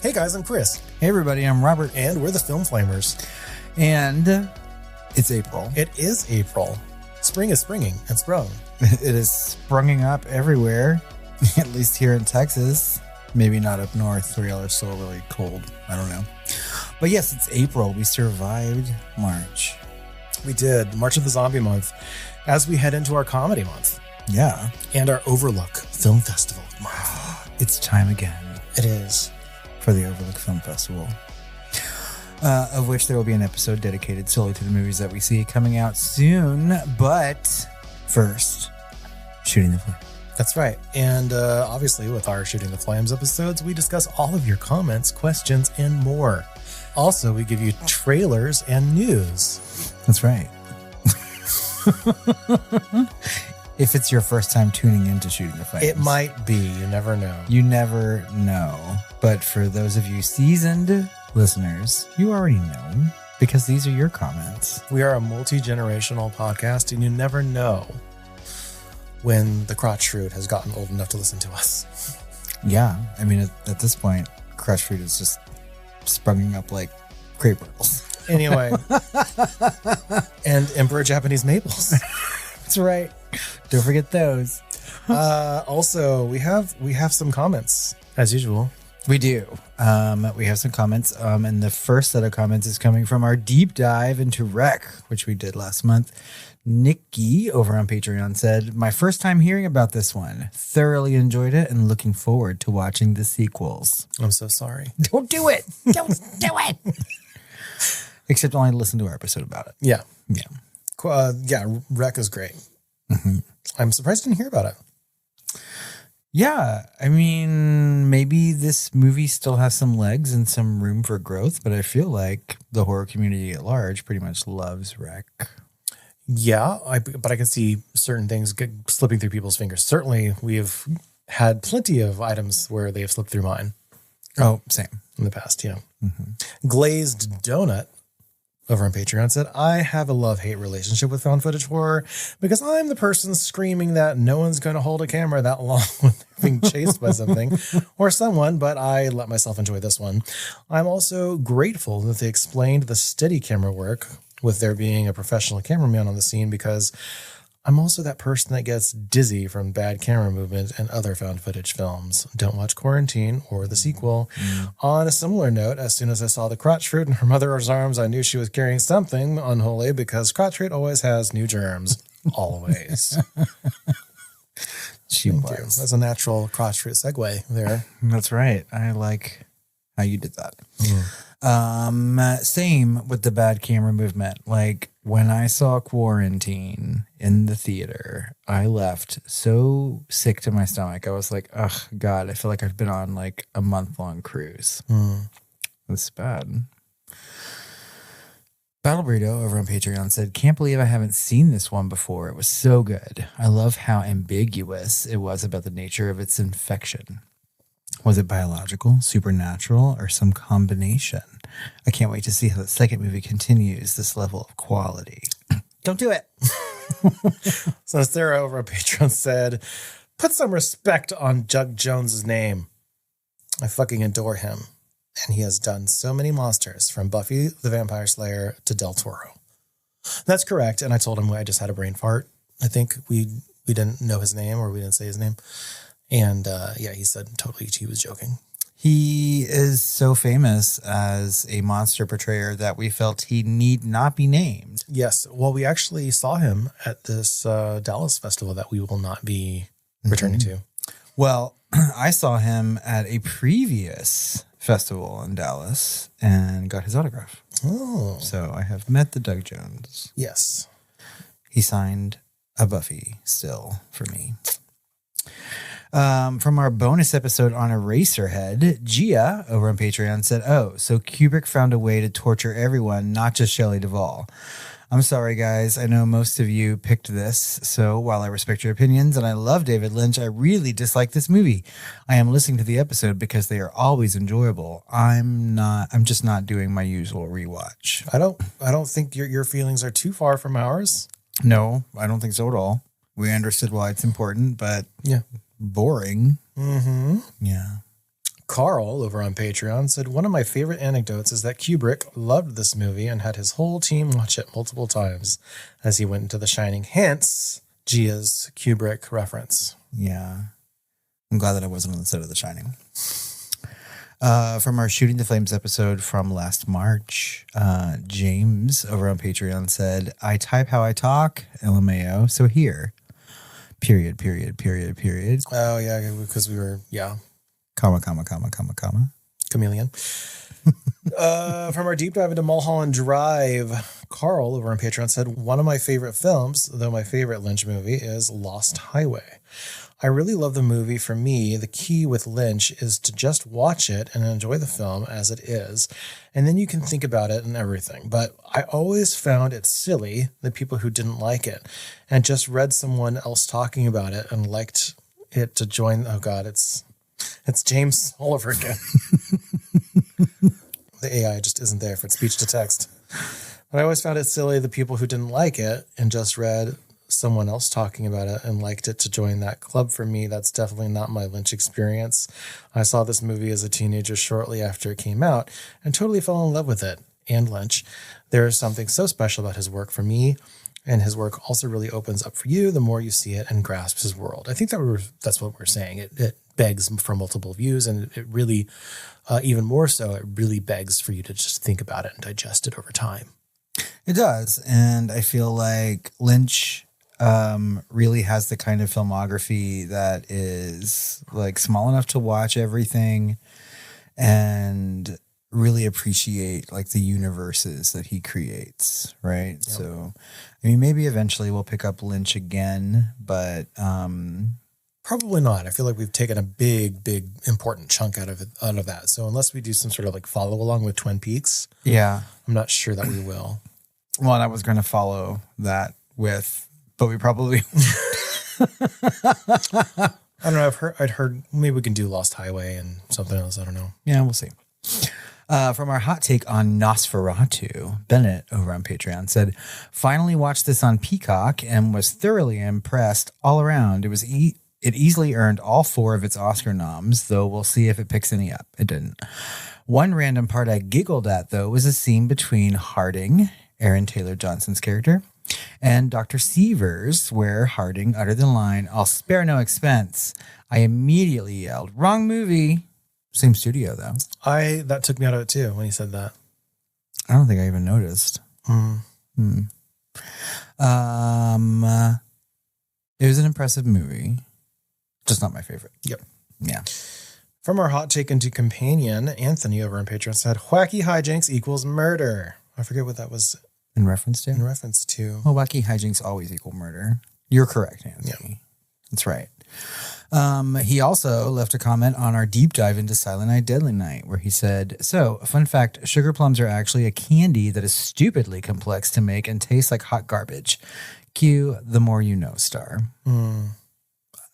Hey guys, I'm Chris. Hey everybody, I'm Robert. And we're the Film Flamers. And it's April. It is April. Spring is springing and sprung. It is sprunging up everywhere, at least here in Texas. Maybe not up north where y'all are still really cold. I don't know. But yes, it's April. We survived March. We did. March of the Zombie Month as we head into our comedy month. Yeah. And our Overlook Film Festival month. It's time again. It is. For the Overlook Film Festival. Of which there will be an episode dedicated solely to the movies that we see coming out soon. But first, Shooting the Flame. That's right. And obviously with our Shooting the Flames episodes, we discuss all of your comments, questions, and more. Also, we give you trailers and news. That's right. If it's your first time tuning into Shooting the Flames. It might be. You never know. You never know. But for those of you seasoned listeners, you already know because these are your comments. We are a multi-generational podcast, and you never know when the crotch fruit has gotten old enough to listen to us. Yeah. I mean, at this point, crotch fruit is just sprunging up like crepe whirls. Anyway. And Emperor Japanese maples. That's right. Don't forget those. Also, we have some comments, as usual. We do. We have some comments. And the first set of comments is coming from our deep dive into Rec, which we did last month. Nikki over on Patreon said, "My first time hearing about this one. Thoroughly enjoyed it and looking forward to watching the sequels." I'm so sorry. Don't do it. Don't do it. Except only listen to our episode about it. Yeah. Yeah. Yeah, Rec is great. Mm-hmm. I'm surprised I didn't hear about it. Yeah, I mean, maybe this movie still has some legs and some room for growth, but I feel like the horror community at large pretty much loves Rec. Yeah, but I can see certain things slipping through people's fingers. Certainly, we have had plenty of items where they have slipped through mine. Oh, same. In the past, yeah. Mm-hmm. GlazedDonut over on Patreon said, "I have a love-hate relationship with found footage horror because I'm the person screaming that no one's going to hold a camera that long when they're being chased by something or someone, but I let myself enjoy this one. I'm also grateful that they explained the steady camera work with there being a professional cameraman on the scene because I'm also that person that gets dizzy from bad camera movement and other found footage films. Don't watch Quarantine or the sequel." On a similar note, as soon as I saw the crotch fruit in her mother's arms, I knew she was carrying something unholy because crotch fruit always has new germs. Always. She Thank was. you. That's a natural crotch fruit segue there. That's right. I like how you did that. Same with the bad camera movement. Like when I saw Quarantine in the theater, I left so sick to my stomach. I was like, "Ugh, God, I feel like I've been on like a month-long cruise." That's bad. BattleBurrito over on Patreon said, "Can't believe I haven't seen this one before. It was so good. I love how ambiguous it was about the nature of its infection. Was it biological, supernatural, or some combination? I can't wait to see how the second movie continues this level of quality." Don't do it. So Sarah over on Patreon said, "Put some respect on Jug Jones's name. I fucking adore him. And he has done so many monsters from Buffy the Vampire Slayer to Del Toro." That's correct. And I told him I just had a brain fart. I think we didn't know his name or we didn't say his name. And yeah, he said totally he was joking. He is so famous as a monster portrayer that we felt he need not be named. Yes. Well, we actually saw him at this Dallas festival that we will not be returning to. Well, I saw him at a previous festival in Dallas and got his autograph. Oh. So I have met the Doug Jones. Yes. He signed a Buffy still for me. From our bonus episode on Eraserhead, Gia over on Patreon said, "Oh, so Kubrick found a way to torture everyone, not just Shelley Duvall. I'm sorry, guys. I know most of you picked this, so while I respect your opinions and I love David Lynch, I really dislike this movie. I am listening to the episode because they are always enjoyable. I'm just not doing my usual rewatch." I don't think your feelings are too far from ours. No, I don't think so at all. We understood why it's important, but yeah, boring. Mm-hmm. Yeah. Carl over on Patreon said, one of my favorite anecdotes is that Kubrick loved this movie and had his whole team watch it multiple times as he went into The Shining. Hence, Gia's Kubrick reference. Yeah. I'm glad that I wasn't on the set of The Shining. From our Shooting the Flames episode from last March, James over on Patreon said, I type how I talk, LMAO, so here. Period. Oh, yeah, because we were, Comma. Chameleon. From our deep dive into Mulholland Drive, Carl over on Patreon said, one of my favorite films, though my favorite Lynch movie, is Lost Highway. I really love the movie. For me, the key with Lynch is to just watch it and enjoy the film as it is, and then you can think about it and everything. But I always found it silly, the people who didn't like it, and just read someone else talking about it and liked it to join. Oh God, it's James all over again. The AI just isn't there for speech to text. But I always found it silly, the people who didn't like it and just read someone else talking about it and liked it to join that club. For me, that's definitely not my Lynch experience. I saw this movie as a teenager shortly after it came out and totally fell in love with it and Lynch. There is something so special about his work for me, and his work also really opens up for you the more you see it and grasps his world. I think that's what we're saying. It begs for multiple views, and it really, even more so, it really begs for you to just think about it and digest it over time. It does, and I feel like Lynch really has the kind of filmography that is like small enough to watch everything and really appreciate like the universes that he creates, right? Yep. So, I mean, maybe eventually we'll pick up Lynch again, but probably not. I feel like we've taken a big important chunk out of that. So unless we do some sort of like follow along with Twin Peaks, I'm not sure that we will. Well, and I was going to follow that with, but we probably I don't know. I'd heard maybe we can do Lost Highway and something else. I don't know. Yeah, we'll see. From our hot take on Nosferatu, Bennett over on Patreon said, finally watched this on Peacock and was thoroughly impressed all around. It easily earned all 4 of its Oscar noms, though we'll see if it picks any up. It didn't. One random part I giggled at, though, was a scene between Harding, Aaron Taylor Johnson's character, and Dr. Severs, where Harding uttered the line, I'll spare no expense. I immediately yelled, wrong movie. Same studio, though. That took me out of it, too, when he said that. I don't think I even noticed. It was an impressive movie. Just not my favorite. Yep. Yeah. From our hot take into companion, Anthony over on Patreon said, wacky hijinks equals murder. I forget what that was. In reference to? In reference to. Well, wacky hijinks always equal murder. You're correct, Anthony. Yep. That's right. He also left a comment on our deep dive into Silent Night, Deadly Night, where he said, so, fun fact, sugar plums are actually a candy that is stupidly complex to make and tastes like hot garbage. Cue the more you know star.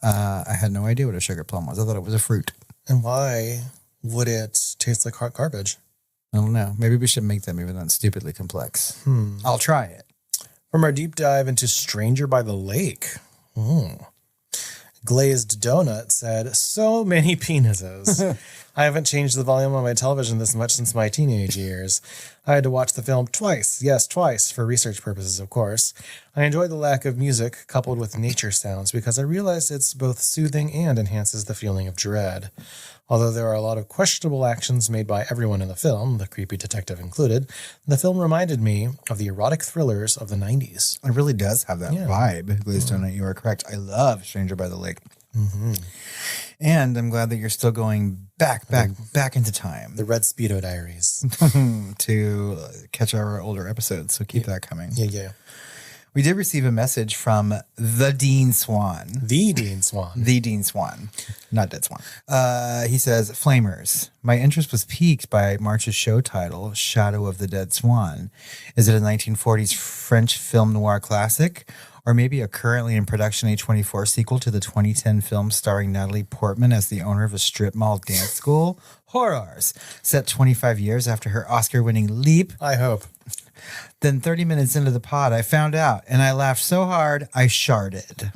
I had no idea what a sugar plum was. I thought it was a fruit. And why would it taste like hot garbage? I don't know. Maybe we should make them even though it's stupidly complex. I'll try it. From our deep dive into Stranger by the Lake. GlazedDonut said, so many penises. I haven't changed the volume on my television this much since my teenage years. I had to watch the film twice. Yes, twice, for research purposes, of course. I enjoyed the lack of music coupled with nature sounds because I realized it's both soothing and enhances the feeling of dread. Although there are a lot of questionable actions made by everyone in the film, the creepy detective included, the film reminded me of the erotic thrillers of the 90s. It really does have that vibe. GlazedDonut, you are correct. I love Stranger by the Lake. And I'm glad that you're still going back into time. The Red Speedo Diaries. To catch our older episodes, so keep that coming. Yeah. We did receive a message from the Dean Swan. The Dean Swan. The Dean Swan. Not Dead Swan. He says, Flamers, my interest was piqued by March's show title, Shadow of the Dead Swan. Is it a 1940s French film noir classic? Or maybe a currently in production A24 sequel to the 2010 film starring Natalie Portman as the owner of a strip mall dance school? Horrors. Set 25 years after her Oscar-winning leap. I hope. Then 30 minutes into the pod, I found out, and I laughed so hard, I sharded.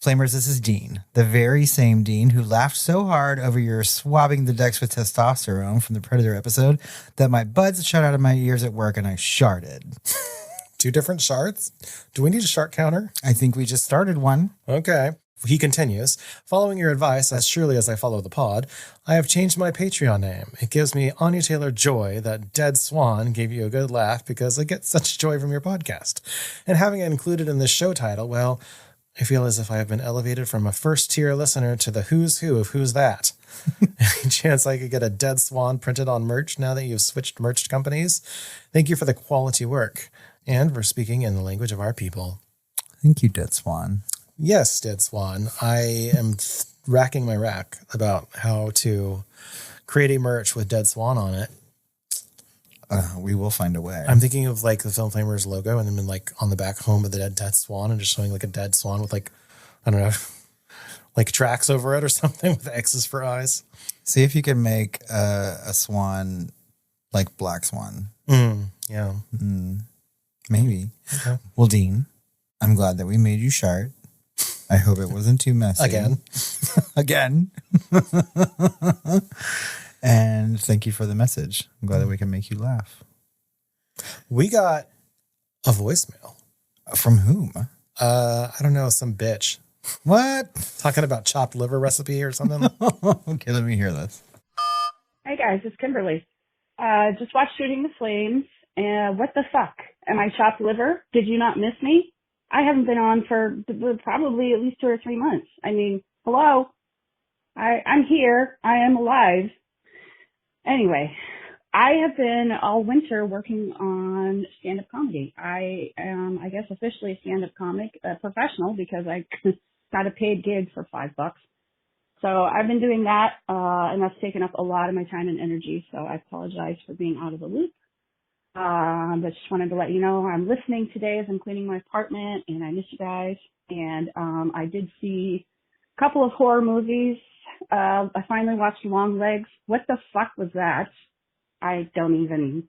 Flamers, this is Dean, the very same Dean who laughed so hard over your swabbing the decks with testosterone from the Predator episode that my buds shot out of my ears at work and I sharted. 2 different sharts? Do we need a shart counter? I think we just started one. Okay. He continues, following your advice, as surely as I follow the pod, I have changed my Patreon name. It gives me Anya Taylor joy that Dead Swan gave you a good laugh because I get such joy from your podcast. And having it included in this show title, well, I feel as if I have been elevated from a first-tier listener to the who's who of who's that. Any chance I could get a Dead Swan printed on merch now that you've switched merch companies? Thank you for the quality work and for speaking in the language of our people. Thank you, Dead Swan. Yes, Dead Swan. I am racking my rack about how to create a merch with Dead Swan on it. We will find a way. I'm thinking of like the Film Flamers logo and then like on the back home of the dead swan and just showing like a dead swan with like, I don't know, like tracks over it or something with X's for eyes. See if you can make a swan like Black Swan. Yeah. Maybe. Okay. Well, Dean, I'm glad that we made you shart. I hope it wasn't too messy. Again. And thank you for the message. I'm glad that we can make you laugh. We got a voicemail. From whom? I don't know, some bitch. What? Talking about chopped liver recipe or something. Okay, let me hear this. Hey guys, it's Kimberly. Just watched Shooting the Flames. And what the fuck? Am I chopped liver? Did you not miss me? I haven't been on for probably at least 2 or 3 months. I mean, hello? I'm here. I am alive. Anyway, I have been all winter working on stand-up comedy. I am, I guess, officially a stand-up comic professional because I got a paid gig for $5. So I've been doing that, and that's taken up a lot of my time and energy. So I apologize for being out of the loop. But just wanted to let you know I'm listening today as I'm cleaning my apartment, and I miss you guys. And I did see a couple of horror movies. I finally watched Long Legs. What the fuck was that? I don't even,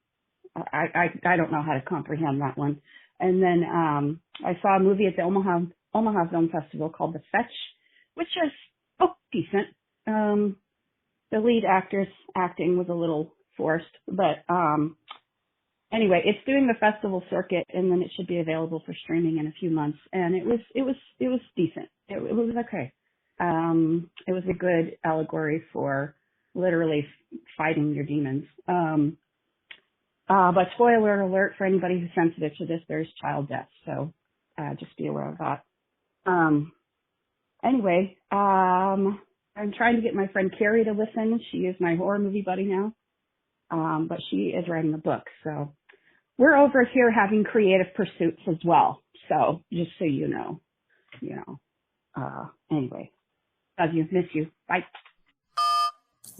I don't know how to comprehend that one. And then I saw a movie at the Omaha Film Festival called The Fetch, which was decent. The lead actor's acting was a little forced, but anyway, it's doing the festival circuit, and then it should be available for streaming in a few months. And it was decent. It was okay. It was a good allegory for literally fighting your demons. But spoiler alert for anybody who's sensitive to this, there's child death. So, just be aware of that. Anyway, I'm trying to get my friend Carrie to listen. She is my horror movie buddy now. But she is writing a book. So we're over here having creative pursuits as well. So just so you know, anyway, love you, miss you. Bye.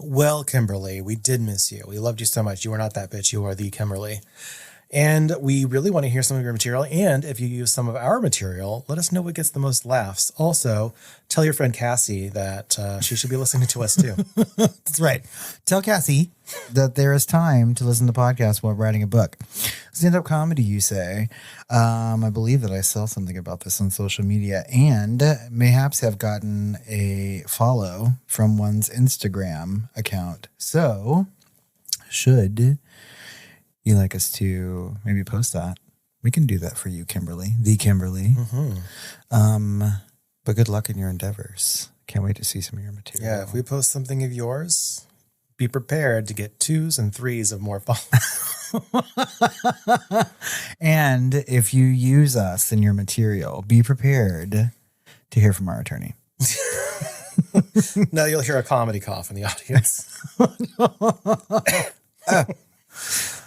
Well, Kimberly, we did miss you. We loved you so much. You are not that bitch. You are the Kimberly. And we really want to hear some of your material. And if you use some of our material, let us know what gets the most laughs. Also, tell your friend Cassie that she should be listening to us too. That's right. Tell Cassie that there is time to listen to podcasts while writing a book. Stand-up comedy, you say. I believe that I saw something about this on social media and mayhaps have gotten a follow from one's Instagram account. So, should you like us to maybe post that, we can do that for you, Kimberly, the Kimberly. But good luck in your endeavors. Can't wait to see some of your material. Yeah, if we post something of yours, be prepared to get 2s and 3s of more followers. And if you use us in your material, be prepared to hear from our attorney. No, you'll hear a comedy cough in the audience.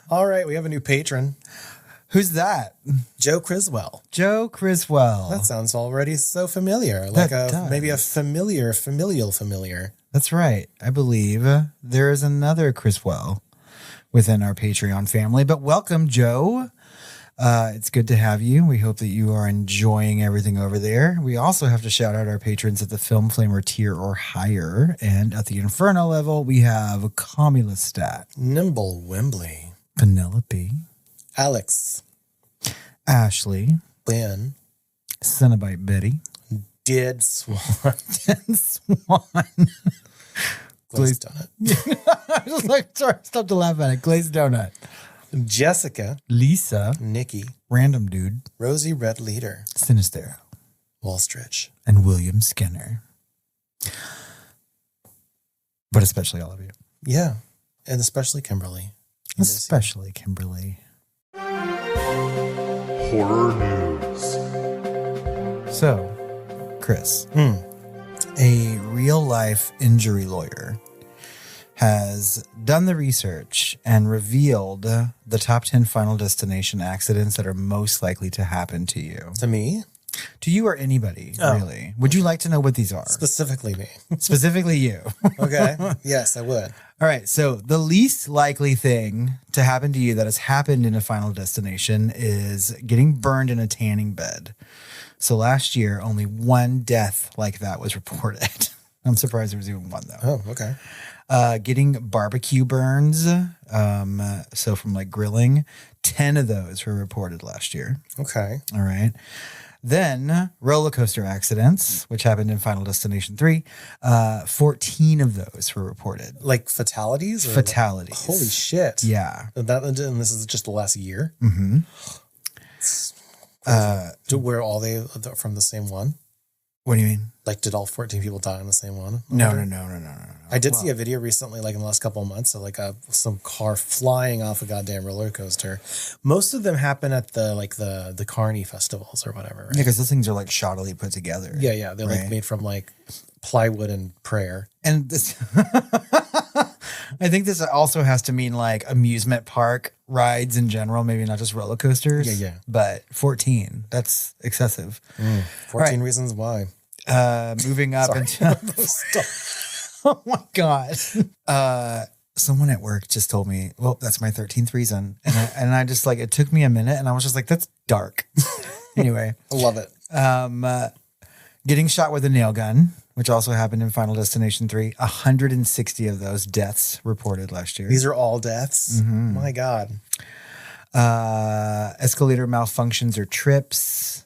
All right, we have a new patron. Who's that? Joe Criswell. Joe Criswell. That sounds already so familiar. Like maybe a familial. That's right. I believe there is another Criswell within our Patreon family. But welcome, Joe. It's good to have you. We hope that you are enjoying everything over there. We also have to shout out our patrons at the Film Flamer tier or higher. And at the Inferno level, we have Commie Lestat, Nimble Wembley, Penelope, Alex, Ashlie, Ben, CenobiteBetty, Did Swan. Swan. Glazed Donut. I was like, sorry, stop to laugh at it. Glazed Donut. Jessica. Lisa. Nikki. Random Dude. Rosie Red Leader. Sinistero. Wallstretch. And William Skinner. But especially all of you. Yeah. And especially Kimberly. Especially Kimberly. Horror news. So, Chris, a real-life injury lawyer has done the research and revealed the top 10 Final Destination accidents that are most likely to happen to you. To me? To you or anybody, really. Would you like to know what these are? Specifically me. Specifically you. Okay. Yes, I would. All right. So the least likely thing to happen to you that has happened in a Final Destination is getting burned in a tanning bed. So last year, only one death like that was reported. I'm surprised there was even one, though. Oh, okay. Getting barbecue burns. So from like grilling, 10 of those were reported last year. Okay. All right. Then roller coaster accidents, which happened in Final Destination 3. 14 of those were reported. Like fatalities? Fatalities. Holy shit. Yeah. And this is just the last year? Mm-hmm. Were all they from the same one? What do you mean? Like, did all 14 people die on the same one? No. I did see a video recently, like in the last couple of months, of like some car flying off a goddamn roller coaster. Most of them happen at the Carney festivals or whatever, right? Yeah, because those things are like shoddily put together. Yeah. They're like made from like plywood and prayer. And this, I think this also has to mean like amusement park rides in general, maybe not just roller coasters. Yeah. But 14, that's excessive. 14 reasons why. Moving up into oh my God. Someone at work just told me, well, that's my 13th reason. And I just like, it took me a minute and I was just like, that's dark. Anyway. I love it. Getting shot with a nail gun, which also happened in Final Destination 3. 160 of those deaths reported last year. These are all deaths? Mm-hmm. My God. Escalator malfunctions or trips,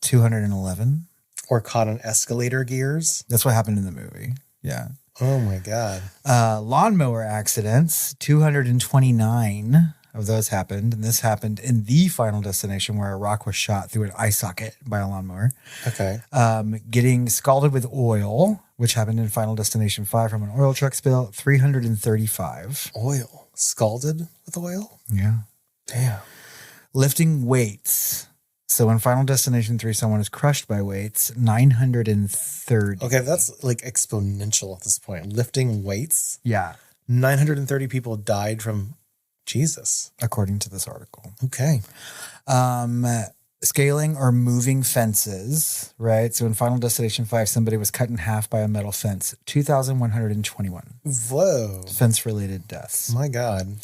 211. Or caught on escalator gears. That's what happened in the movie. Yeah. Oh my God. Lawnmower accidents, 229 of those happened. And this happened in the Final Destination where a rock was shot through an eye socket by a lawnmower. Okay. Getting scalded with oil, which happened in Final Destination 5 from an oil truck spill, 335. Oil. Scalded with oil? Yeah. Damn. Lifting weights. So in Final Destination 3, someone is crushed by weights, 930. Okay, that's like exponential at this point. Lifting weights. Yeah. 930 people died from Jesus. According to this article. Okay. Scaling or moving fences, right? So in Final Destination 5, somebody was cut in half by a metal fence. 2,121. Whoa. Fence-related deaths. My God.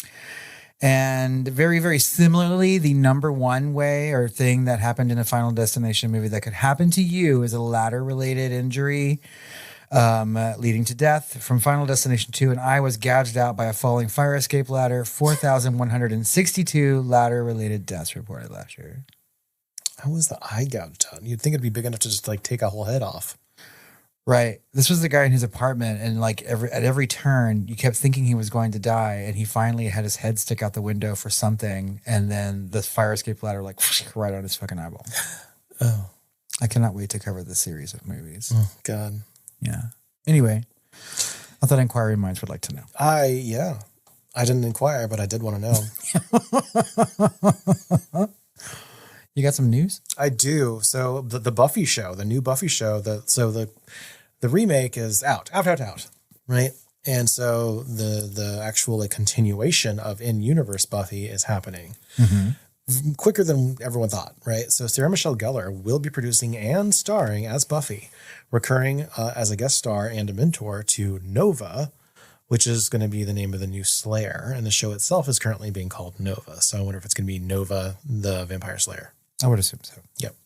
And very, very similarly, the number one way or thing that happened in a Final Destination movie that could happen to you is a ladder-related injury leading to death. From Final Destination 2, an eye was gouged out by a falling fire escape ladder. 4,162 ladder-related deaths reported last year. How was the eye gouged out? You'd think it'd be big enough to just like take a whole head off. Right. This was the guy in his apartment, and like at every turn, you kept thinking he was going to die, and he finally had his head stick out the window for something, and then the fire escape ladder like right on his fucking eyeball. Oh. I cannot wait to cover this series of movies. Oh, God. Yeah. Anyway, I thought inquiring minds would like to know. I didn't inquire, but I did want to know. You got some news? I do. So the Buffy show, the new Buffy show, the remake is out, right? And so the actual like continuation of in-universe Buffy is happening quicker than everyone thought, right? So Sarah Michelle Gellar will be producing and starring as Buffy, recurring as a guest star and a mentor to Nova, which is going to be the name of the new Slayer. And the show itself is currently being called Nova. So I wonder if it's going to be Nova, the Vampire Slayer. I would assume so. Yep.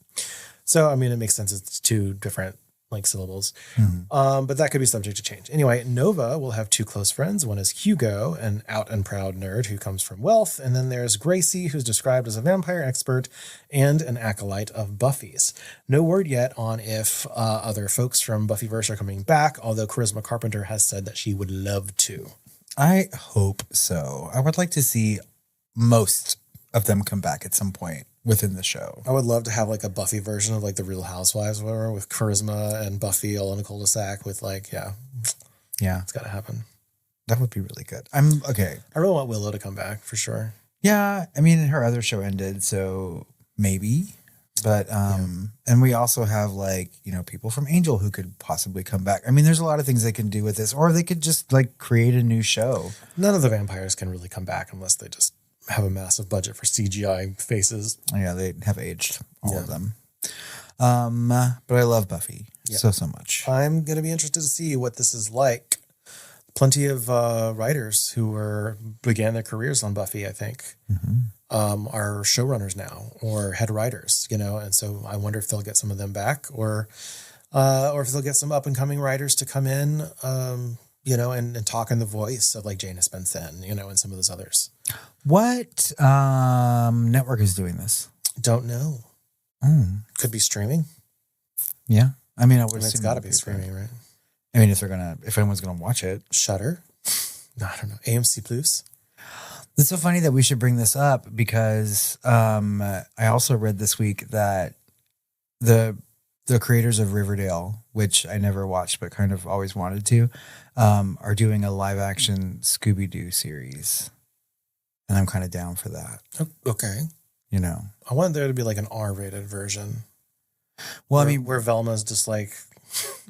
So, I mean, it makes sense. It's two different like syllables. Mhm. But that could be subject to change. Anyway, Nova will have two close friends. One is Hugo, an out and proud nerd who comes from wealth. And then there's Gracie, who's described as a vampire expert and an acolyte of Buffy's. No word yet on if other folks from Buffyverse are coming back, although Charisma Carpenter has said that she would love to. I hope so. I would like to see most of them come back at some point within the show. I would love to have like a Buffy version of like the Real Housewives or whatever, with Charisma and Buffy all in a cul-de-sac with like, yeah, it's got to happen. That would be really good. I'm okay. I really want Willow to come back for sure. Yeah. I mean, her other show ended, so maybe. But, and we also have like, you know, people from Angel who could possibly come back. I mean, there's a lot of things they can do with this, or they could just like create a new show. None of the vampires can really come back unless they just have a massive budget for CGI faces. Yeah, they have aged, all of them. But I love Buffy so much. I'm going to be interested to see what this is like. Plenty of writers who began their careers on Buffy, I think, are showrunners now or head writers, you know, and so I wonder if they'll get some of them back or if they'll get some up and coming writers to come in, you know, and talk in the voice of like Jana Spencer, you know, and some of those others. What network is doing this? Don't know. Could be streaming. Yeah. I mean, it's got to be streaming, right? I mean, if anyone's gonna watch it. Shudder. No, I don't know. AMC Plus. It's so funny that we should bring this up because I also read this week that the creators of Riverdale, which I never watched but kind of always wanted to, are doing a live action Scooby-Doo series. And I'm kind of down for that. Okay. You know. I want there to be like an R-rated version. Well, I mean, where Velma's just like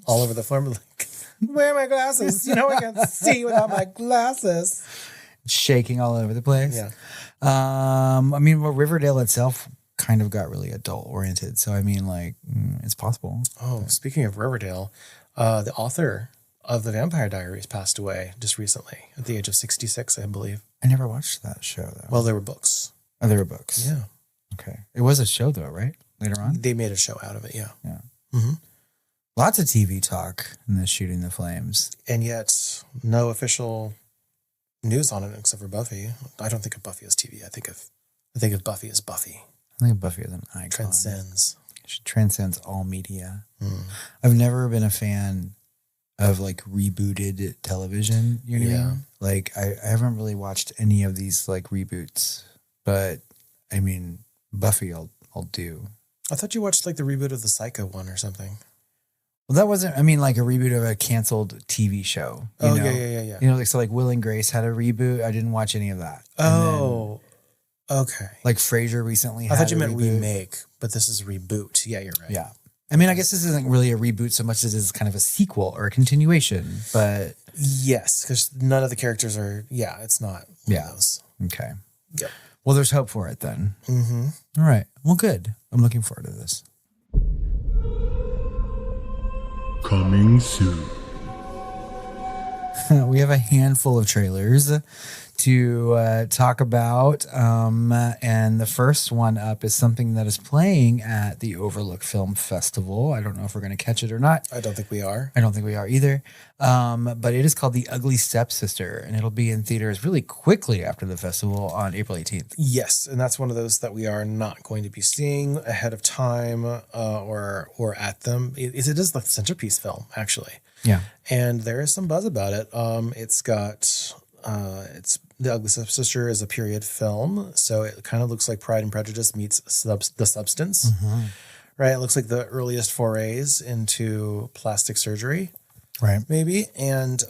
all over the floor, like, where are my glasses? You know, I can't see without my glasses. Shaking all over the place. Yeah. I mean, well, Riverdale itself kind of got really adult oriented. So, I mean, like, it's possible. Oh, speaking of Riverdale, the author of The Vampire Diaries passed away just recently at the age of 66, I believe. I never watched that show, though. Well, there were books. Oh, there were books. Yeah. Okay. It was a show, though, right? Later on? They made a show out of it, yeah. Yeah. Mm-hmm. Lots of TV talk in this Shooting the Flames. And yet, no official news on it except for Buffy. I don't think of Buffy as TV. I think of Buffy as Buffy. I think of Buffy as an icon. Transcends. She transcends all media. I've never been a fan of like rebooted television. You know what I mean? Like I haven't really watched any of these like reboots, but I mean Buffy I'll do. I thought you watched like the reboot of the Psycho one or something. Well, that wasn't, I mean, like a reboot of a canceled TV show. You know? Yeah. You know, like, so like Will and Grace had a reboot. I didn't watch any of that. Oh, okay. Like Frasier recently had I thought you meant reboot. remake, but this is reboot. Yeah, you're right. Yeah. I mean, I guess this isn't really a reboot so much as it's kind of a sequel or a continuation, but. Yes, because none of the characters are, it's not one of those. Okay. Yep. Well, there's hope for it then. Mm-hmm. All right. Well, good. I'm looking forward to this. Coming soon. We have a handful of trailers to talk about. And the first one up is something that is playing at the Overlook Film Festival. I don't know if we're going to catch it or not. I don't think we are. I don't think we are either. But it is called The Ugly Stepsister, and it'll be in theaters really quickly after the festival on April 18th. Yes, and that's one of those that we are not going to be seeing ahead of time or at them. It is the centerpiece film, actually. Yeah. And there is some buzz about it. It's got... The Ugly Stepsister is a period film, so it kind of looks like Pride and Prejudice meets The Substance, right? It looks like the earliest forays into plastic surgery, right? Maybe, and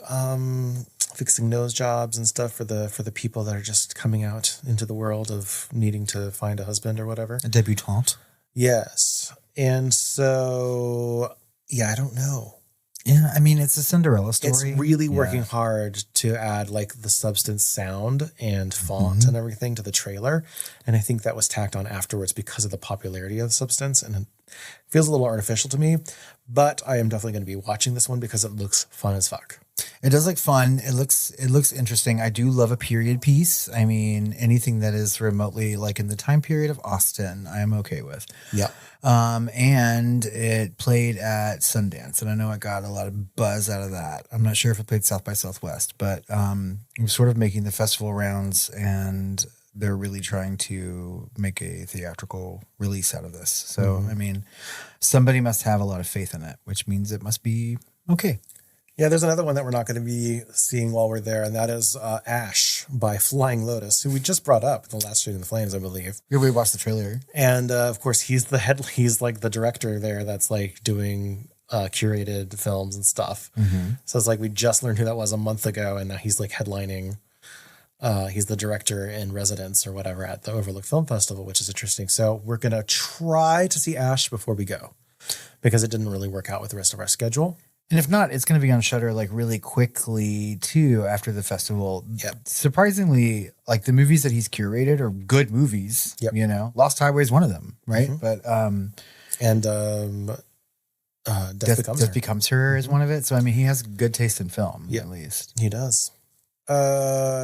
fixing nose jobs and stuff for the people that are just coming out into the world of needing to find a husband or whatever. A debutante. Yes, and so I don't know. Yeah, I mean, it's a Cinderella story. It's really working hard to add like the Substance sound and font and everything to the trailer. And I think that was tacked on afterwards because of the popularity of Substance. And it feels a little artificial to me, but I am definitely going to be watching this one because it looks fun as fuck. It does look fun. It looks interesting. I do love a period piece. I mean, anything that is remotely like in the time period of Austen, I am okay with. Yeah. And it played at Sundance, and I know it got a lot of buzz out of that. I'm not sure if it played South by Southwest, but it was sort of making the festival rounds, and they're really trying to make a theatrical release out of this. So, I mean, somebody must have a lot of faith in it, which means it must be okay. Yeah, there's another one that we're not going to be seeing while we're there, and that is Ash by Flying Lotus, who we just brought up in the last Shooting the Flames, I believe. Yeah, we watched the trailer. And, of course, he's like the director there that's like doing curated films and stuff. So it's like we just learned who that was a month ago, and now he's like headlining. He's the director in residence or whatever at the Overlook Film Festival, which is interesting. So we're going to try to see Ash before we go because it didn't really work out with the rest of our schedule. And if not, it's going to be on Shudder like really quickly too after the festival. Yep. Surprisingly, like the movies that he's curated are good movies. Yep. You know, Lost Highway is one of them, right? But Death Becomes Her is one of it. So I mean, he has good taste in film, at least. He does.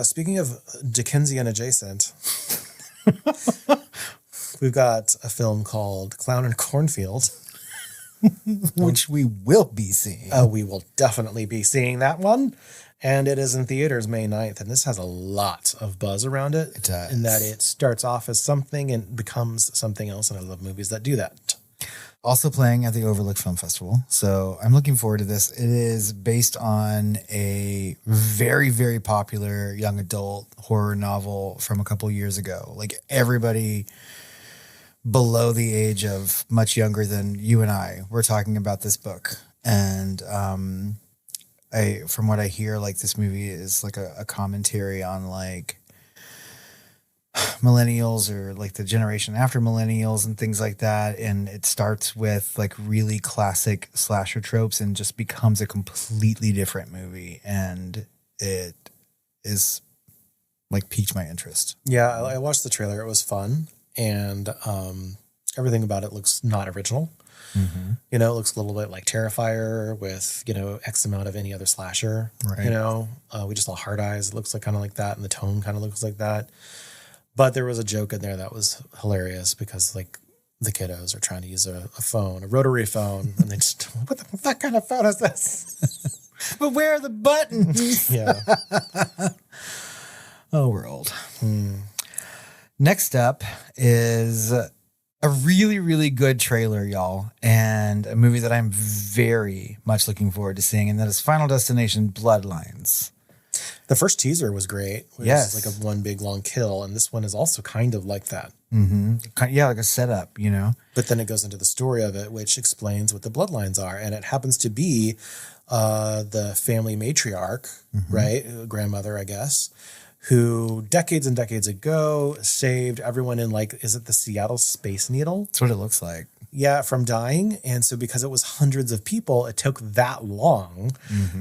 Speaking of Dickensian adjacent, we've got a film called Clown in a Cornfield. Which we will be seeing. We will definitely be seeing that one. And it is in theaters May 9th. And this has a lot of buzz around it. It does. In that it starts off as something and becomes something else. And I love movies that do that. Also playing at the Overlook Film Festival. So I'm looking forward to this. It is based on a very, very popular young adult horror novel from a couple years ago. Like everybody below the age of much younger than you and I, we're talking about this book. And from what I hear, like this movie is like a commentary on like millennials or like the generation after millennials and things like that. And it starts with like really classic slasher tropes and just becomes a completely different movie. And it is like piqued my interest. Yeah, I watched the trailer. It was fun. And everything about it looks not original. You know, it looks a little bit like Terrifier with, you know, X amount of any other slasher. Right. You know, we just saw Hard Eyes. It looks like kind of like that. And the tone kind of looks like that. But there was a joke in there that was hilarious because like the kiddos are trying to use a phone, a rotary phone. And they just, what kind of phone is this? But where are the buttons? Yeah. Oh, we're old. Next up is a really, really good trailer, y'all, and a movie that I'm very much looking forward to seeing, and that is Final Destination Bloodlines. The first teaser was great. It was like a one big long kill, and this one is also kind of like that. Yeah, like a setup, you know? But then it goes into the story of it, which explains what the bloodlines are, and it happens to be the family matriarch, right? Grandmother, I guess, who decades and decades ago saved everyone in like, is it the Seattle Space Needle? That's what it looks like. Yeah, from dying. And so because it was hundreds of people, it took that long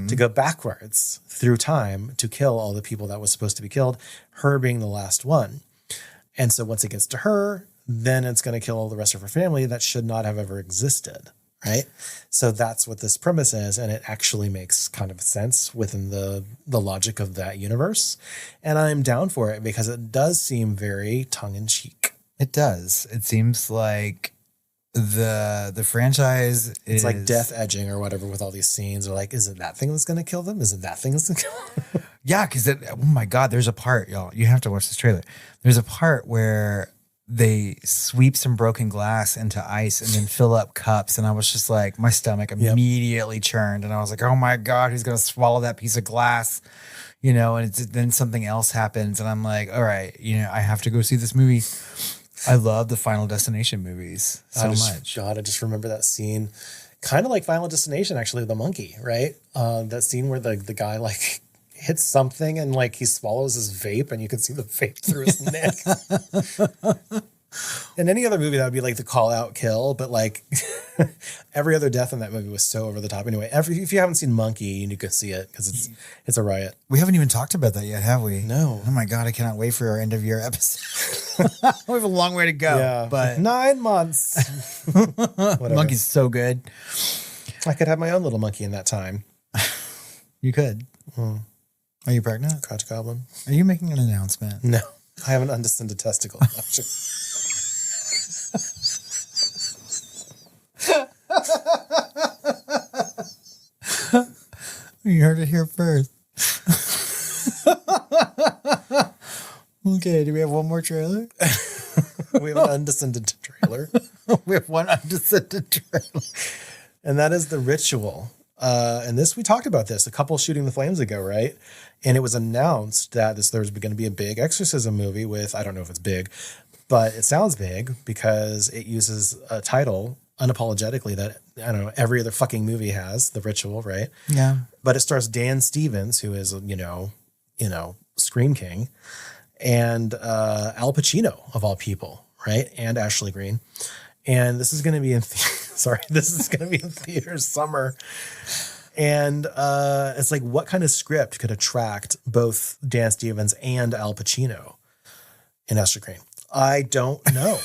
to go backwards through time to kill all the people that was supposed to be killed, her being the last one. And so once it gets to her, then it's going to kill all the rest of her family that should not have ever existed. Right. So that's what this premise is. And it actually makes kind of sense within the logic of that universe. And I'm down for it because it does seem very tongue in cheek. It does. It seems like the franchise is... It's like death edging or whatever with all these scenes. Or like, is it that thing that's going to kill them? Is it that thing that's going to kill them? Yeah. Because, oh my God, there's a part, y'all. You have to watch this trailer. There's a part where they sweep some broken glass into ice and then fill up cups. And I was just like, my stomach immediately churned. And I was like, oh my God, who's going to swallow that piece of glass? You know, and then something else happens. And I'm like, all right, you know, I have to go see this movie. I love the Final Destination movies so much. God, I just remember that scene. Kind of like Final Destination, actually, the monkey, right? That scene where the guy like hits something and like he swallows his vape and you can see the vape through his neck. In any other movie, that would be like the call out kill, but like every other death in that movie was so over the top. Anyway, if you haven't seen Monkey, you need to go see it because it's a riot. We haven't even talked about that yet, have we? No. Oh my God, I cannot wait for our end of year episode. We have a long way to go. Yeah, but 9 months. Monkey's so good. I could have my own little monkey in that time. You could. Hmm. Are you pregnant? Crotch goblin. Are you making an announcement? No, I have an undescended testicle. You heard it here first. Okay, do we have one more trailer? We have an undescended trailer. We have one undescended trailer. And that is The Ritual. And this, we talked about this, a couple Shooting the Flames ago, right? And it was announced that there's going to be a big exorcism movie with, I don't know if it's big, but it sounds big because it uses a title unapologetically that, I don't know, every other fucking movie has, The Ritual, right? Yeah. But it stars Dan Stevens, who is, you know, Scream King, and Al Pacino, of all people, right? And Ashley Greene. And this is going to be in theaters summer. And it's like, what kind of script could attract both Dan Stevens and Al Pacino and Ashley Greene? I don't know.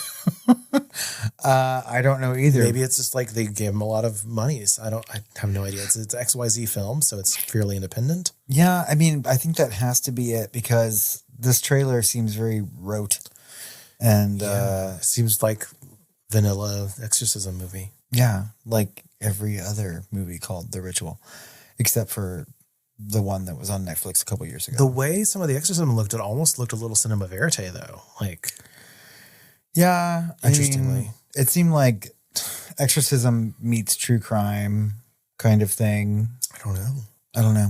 I don't know either. Maybe it's just like they gave him a lot of monies. I have no idea. It's XYZ film, so it's fairly independent. Yeah, I mean, I think that has to be it because this trailer seems very rote. And it seems like vanilla exorcism movie. Yeah, like every other movie called The Ritual, except for the one that was on Netflix a couple years ago. The way some of the exorcism looked, it almost looked a little cinema verite, though. Like, yeah, interestingly, I mean, it seemed like exorcism meets true crime kind of thing. I don't know.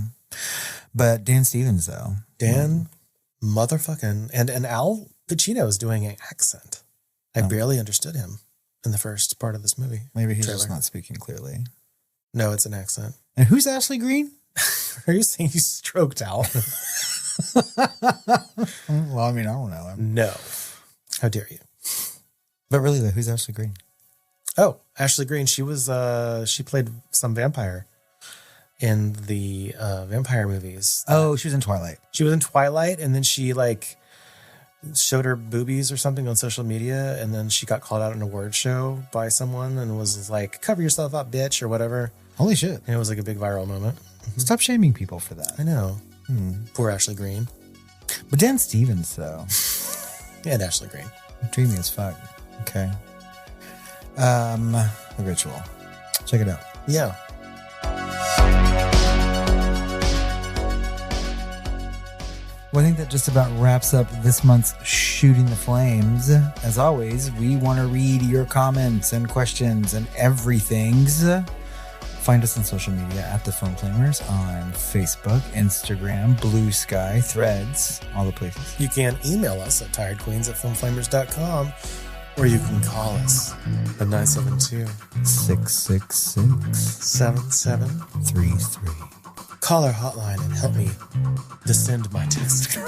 But Dan Stevens, though, motherfucking and Al Pacino is doing an accent. I barely understood him in the first part of this movie. Maybe he's trailer. just not speaking clearly. No, it's an accent. And who's Ashley Greene? Are you saying you stroked out? Well, I mean, I don't know. No. How dare you? But really, though, who's Ashley Greene? Oh, Ashley Greene. She was she played some vampire in the vampire movies. Oh, she was in Twilight. She was in Twilight, and then she like showed her boobies or something on social media, and then she got called out in an award show by someone and was like, "Cover yourself up, bitch," or whatever. Holy shit. And it was like a big viral moment. Stop shaming people for that. I know. Poor Ashley Greene. But Dan Stevens, though. And Ashley Greene. Dreamy as fuck. Okay. The Ritual. Check it out. Yeah. Well, I think that just about wraps up this month's Shooting the Flames. As always, we want to read your comments and questions and everythings. Find us on social media at The Film Flamers on Facebook, Instagram, Blue Sky, Threads, all the places. You can email us at tiredqueens@filmflamers.com, or you can call us at 972-666-7733. Call our hotline and help me descend my testicle.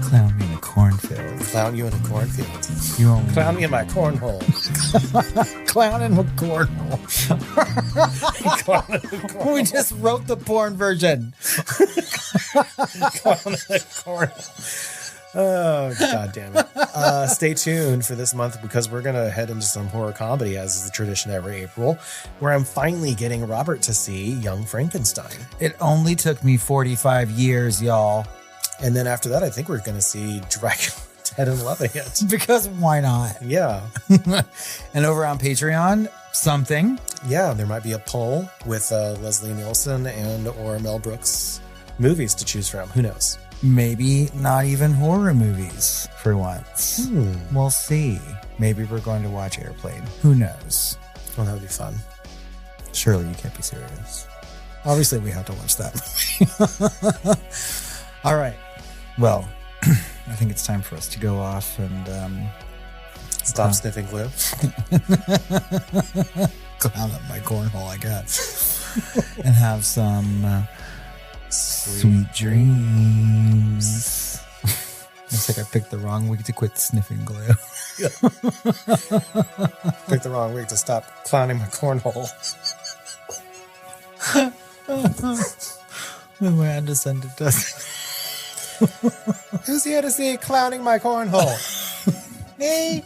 Clown me in a cornfield. Clown you in a cornfield. You only Clown me in my cornhole. clown in a cornhole. Clown in a cornhole. We just wrote the porn version. Clown in a cornhole. Oh, God damn it. Stay tuned for this month because we're going to head into some horror comedy, as is the tradition every April, where I'm finally getting Robert to see Young Frankenstein. It only took me 45 years, y'all. And then after that, I think we're going to see Dracula Dead and Loving It. Because why not? Yeah. And over on Patreon, something. Yeah, there might be a poll with Leslie Nielsen and or Mel Brooks movies to choose from. Who knows? Maybe not even horror movies for once. We'll see. Maybe we're going to watch Airplane. Who knows? Well, that would be fun. Surely you can't be serious. Obviously, we have to watch that movie. All right. Well, I think it's time for us to go off and stop sniffing glue. Clown up my cornhole, I guess. And have some sweet dreams. Looks like I picked the wrong week to quit sniffing glue. Picked the wrong week to stop clowning my cornhole. When my undescended does. Who's here to see clowning my cornhole? Me.